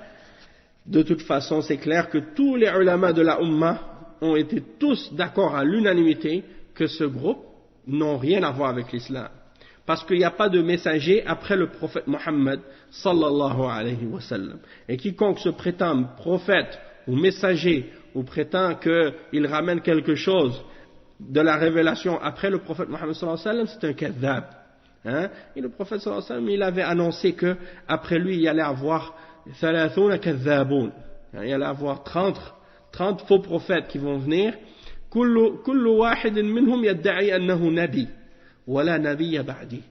De toute façon, c'est clair que tous les ulama de la Ummah ont été tous d'accord à l'unanimité que ce groupe n'ont rien à voir avec l'islam. Parce qu'il n'y a pas de messager après le prophète Mohammed sallallahu alayhi wa sallam. Et quiconque se prétend prophète ou messager ou prétend qu'il ramène quelque chose de la révélation après le prophète Mohammed sallallahu alayhi wa sallam, c'est un kadhab. Et le prophète sallallahu alayhi wa sallam, il avait annoncé que après lui, il allait avoir 30 kadhaboun. Il allait avoir 30 faux prophètes qui vont venir. كل واحد منهم يدعي أنه نبي ولا نبي بعدي.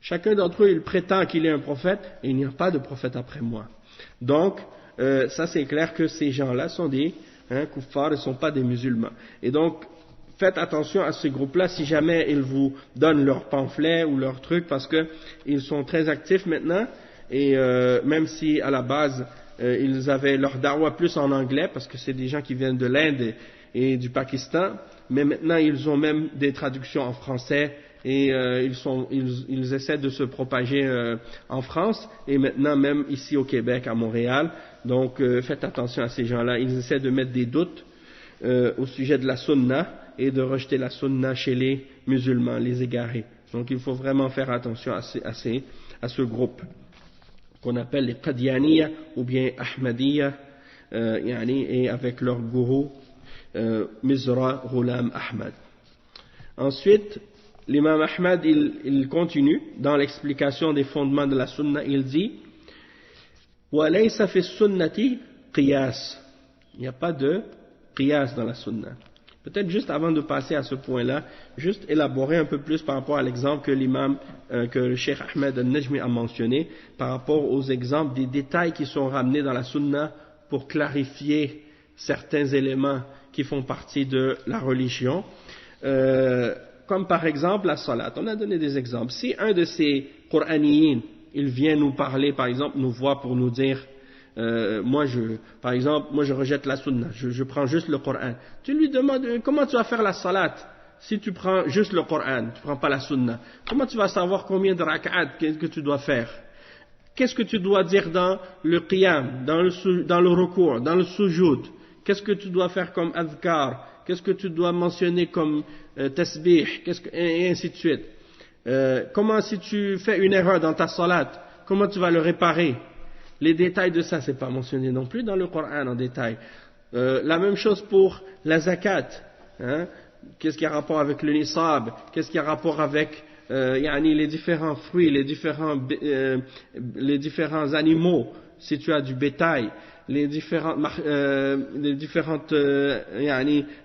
Chacun d'entre eux, il prétend qu'il est un prophète et il n'y a pas de prophète après moi. Donc, ça c'est clair que ces gens-là sont des kuffars, ils ne sont pas des musulmans. Et donc, faites attention à ces groupes-là si jamais ils vous donnent leurs pamphlets ou leurs trucs parce qu'ils sont très actifs maintenant. Et même si à la base ils avaient leur da'wah plus en anglais parce que c'est des gens qui viennent de l'Inde et du Pakistan, mais maintenant ils ont même des traductions en français et ils essaient de se propager en France et maintenant même ici au Québec, à Montréal. Donc faites attention à ces gens-là, ils essaient de mettre des doutes au sujet de la sunna et de rejeter la sunna chez les musulmans, les égarés. Donc il faut vraiment faire attention à ce groupe qu'on appelle les Qadianiyya ou bien Ahmadiyya, et avec leur gourou Mizra Ghulam Ahmad. Ensuite, l'imam Ahmad il continue dans l'explication des fondements de la sunna, il dit وَلَيْسَ فِي السُّنَّةِ قِيَاسٌ. Il n'y a pas de qiyas dans la sunna. Peut-être juste avant de passer à ce point-là, juste élaborer un peu plus par rapport à l'exemple que l'imam, que le Cheikh Ahmed al-Najmi a mentionné, par rapport aux exemples des détails qui sont ramenés dans la sunna pour clarifier certains éléments qui font partie de la religion, comme par exemple la salat. On a donné des exemples. Si un de ces Qur'aniyin, il vient nous parler, par exemple, nous voir pour nous dire par exemple, moi je rejette la sunna, je prends juste le Coran. Tu lui demandes comment tu vas faire la salat si tu prends juste le Coran, tu prends pas la sunna. Comment tu vas savoir combien de rak'at que tu dois faire? Qu'est-ce que tu dois dire dans le qiyam, dans le recours, dans le sujoud? Qu'est-ce que tu dois faire comme adhkar? Qu'est-ce que tu dois mentionner comme tasbih? Et ainsi de suite. Comment si tu fais une erreur dans ta salat, comment tu vas le réparer? Les détails de ça, c'est pas mentionné non plus dans le Coran en détail. La même chose pour la zakat. Hein? Qu'est-ce qui a rapport avec le nisab? Qu'est-ce qui a rapport avec les différents fruits, les différents animaux, si tu as du bétail, les différentes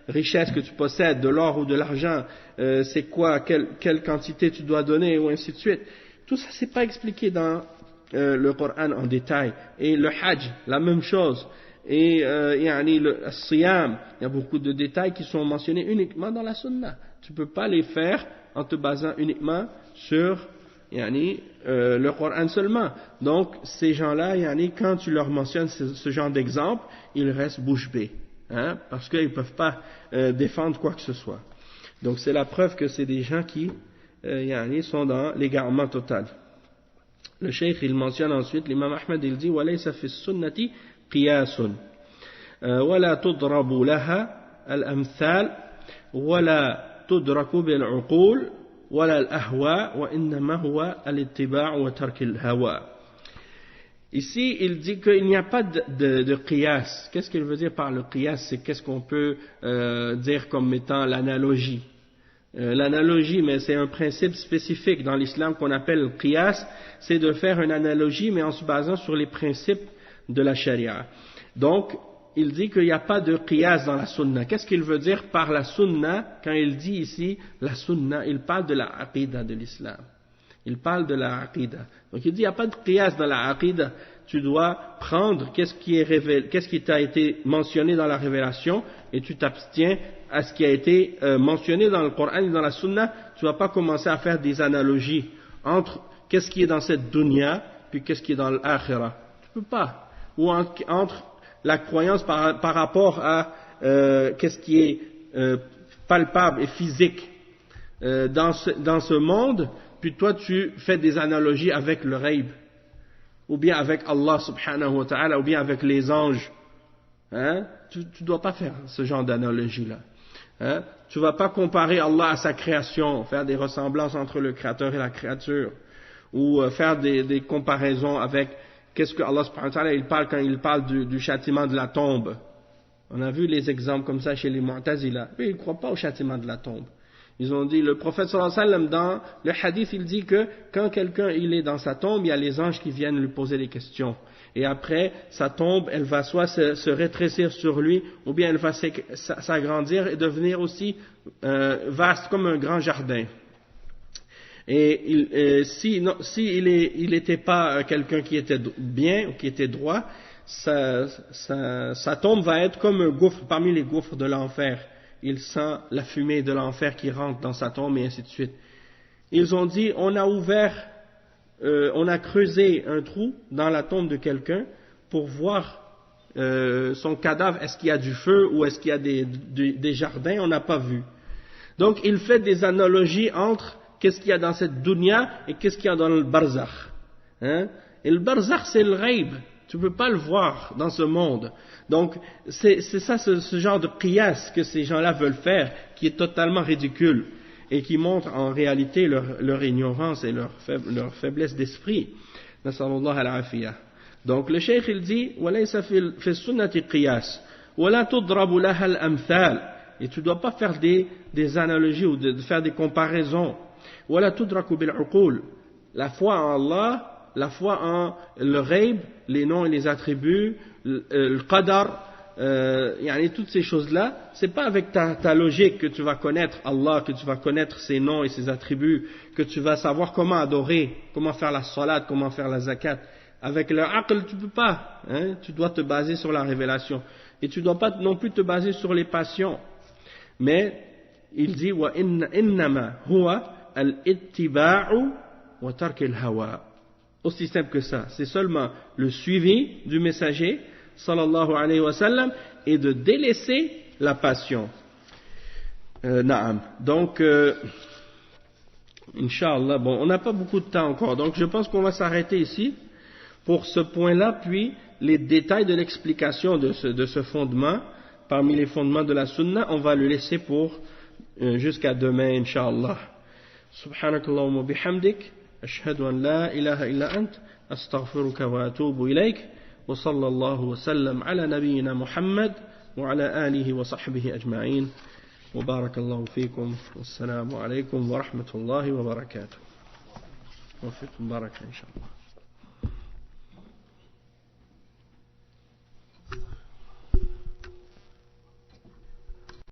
richesses que tu possèdes, de l'or ou de l'argent, c'est quoi, quelle quantité tu dois donner, ou ainsi de suite. Tout ça, c'est pas expliqué dans le Coran en détail. Et le hajj, la même chose. Et le siyam, il y a beaucoup de détails qui sont mentionnés uniquement dans la sunna. Tu peux pas les faire en te basant uniquement sur le Coran seulement. Donc ces gens-là, quand tu leur mentionnes ce genre d'exemple, ils restent bouche bée, hein, parce qu'ils ne peuvent pas défendre quoi que ce soit. Donc c'est la preuve que c'est des gens qui sont dans l'égarement total. Le cheikh il mentionne ensuite, l'imam Ahmed il dit وَلَيْسَ فِي السُّنَّةِ قِيَاسٌ وَلَا تُضْرَبُ لَهَا الْأَمْثَالِ وَلَا تُدْرَكُ بِالْعُقُولِ وَلَا الْأَهْوَاءِ وَإِنَّمَا هُوَ الْاتِّبَاعُ وَتَرْكِ الْهَوَى. Ici, il dit qu'il n'y a pas de qiyas. Qu'est-ce qu'il veut dire par le qiyas? C'est qu'est-ce qu'on peut dire comme étant l'analogie. L'analogie, mais c'est un principe spécifique dans l'islam qu'on appelle le qiyas, c'est de faire une analogie, mais en se basant sur les principes de la charia. Donc, il dit qu'il n'y a pas de qiyas dans la sunna. Qu'est-ce qu'il veut dire par la sunna? Quand il dit ici la sunna, il parle de la aqidah de l'islam. Il parle de la aqidah. Donc il dit il n'y a pas de qiyas dans la aqidah. Tu dois prendre qu'est-ce qui t'a été mentionné dans la révélation et tu t'abstiens à ce qui a été mentionné dans le Coran et dans la sunna. Tu ne vas pas commencer à faire des analogies entre qu'est-ce qui est dans cette dunya puis qu'est-ce qui est dans l'akhirah. Tu ne peux pas. Ou entre la croyance par rapport à qu'est-ce qui est palpable et physique dans ce monde, puis toi tu fais des analogies avec le ghaib, ou bien avec Allah subhanahu wa ta'ala, ou bien avec les anges. Hein? Tu ne dois pas faire ce genre d'analogie-là. Hein? Tu ne vas pas comparer Allah à sa création, faire des ressemblances entre le créateur et la créature, ou faire des comparaisons avec qu'est-ce que Allah subhanahu wa ta'ala il parle quand il parle du châtiment de la tombe. On a vu les exemples comme ça chez les Mu'tazila. Eux, ils ne croient pas au châtiment de la tombe. Ils ont dit, le prophète sallallahu alayhi wa sallam dans le hadith, il dit que quand quelqu'un il est dans sa tombe, il y a les anges qui viennent lui poser des questions. Et après, sa tombe, elle va soit se rétrécir sur lui, ou bien elle va s'agrandir et devenir aussi vaste comme un grand jardin. Et si il n'était pas quelqu'un qui était bien ou qui était droit, sa tombe va être comme un gouffre parmi les gouffres de l'enfer. Il sent la fumée de l'enfer qui rentre dans sa tombe et ainsi de suite. Ils ont dit, on a creusé un trou dans la tombe de quelqu'un pour voir son cadavre, est-ce qu'il y a du feu ou est-ce qu'il y a des jardins, on n'a pas vu. Donc il fait des analogies entre qu'est-ce qu'il y a dans cette dunya et qu'est-ce qu'il y a dans le barzakh. Hein? Et le barzakh c'est le ghaib, tu ne peux pas le voir dans ce monde. Donc c'est ça ce genre de qiyas que ces gens-là veulent faire qui est totalement ridicule et qui montre en réalité leur ignorance et leur faiblesse d'esprit. Nasallallahu al-afiyah. Donc le cheikh il dit walaysa fi sunnati qiyas wala tudrabu laha al-amthal, et tu ne dois pas faire des analogies ou de faire des comparaisons. Wala tudraku bil-uqul, la foi en Allah, la foi en le ghaib, les noms et les attributs, le qadar, toutes ces choses-là, c'est pas avec ta logique que tu vas connaître Allah, que tu vas connaître ses noms et ses attributs, que tu vas savoir comment adorer, comment faire la salat, comment faire la zakat. Avec le aql, tu peux pas. Hein? Tu dois te baser sur la révélation. Et tu dois pas non plus te baser sur les passions. Mais, il dit, wa innama huwa al-ittiba'u wa tark al-hawa. Aussi simple que ça. C'est seulement le suivi du messager, sallallahu alayhi wa sallam, et de délaisser la passion. Naam. Donc, Inch'Allah, bon, on n'a pas beaucoup de temps encore, donc je pense qu'on va s'arrêter ici pour ce point-là, puis les détails de l'explication de ce fondement, parmi les fondements de la sunna, on va le laisser pour jusqu'à demain, Inch'Allah. Subhanakallahumma bihamdik, ashhadu an la ilaha illa ant, astaghfiruka wa atubu ilayk, wa sallallahu wa sallam ala nabiyyina Muhammad, wa ala alihi wa sahbihi ajma'in. وبارك الله فيكم والسلام عليكم ورحمة الله وبركاته وفيكم بركة إن شاء الله.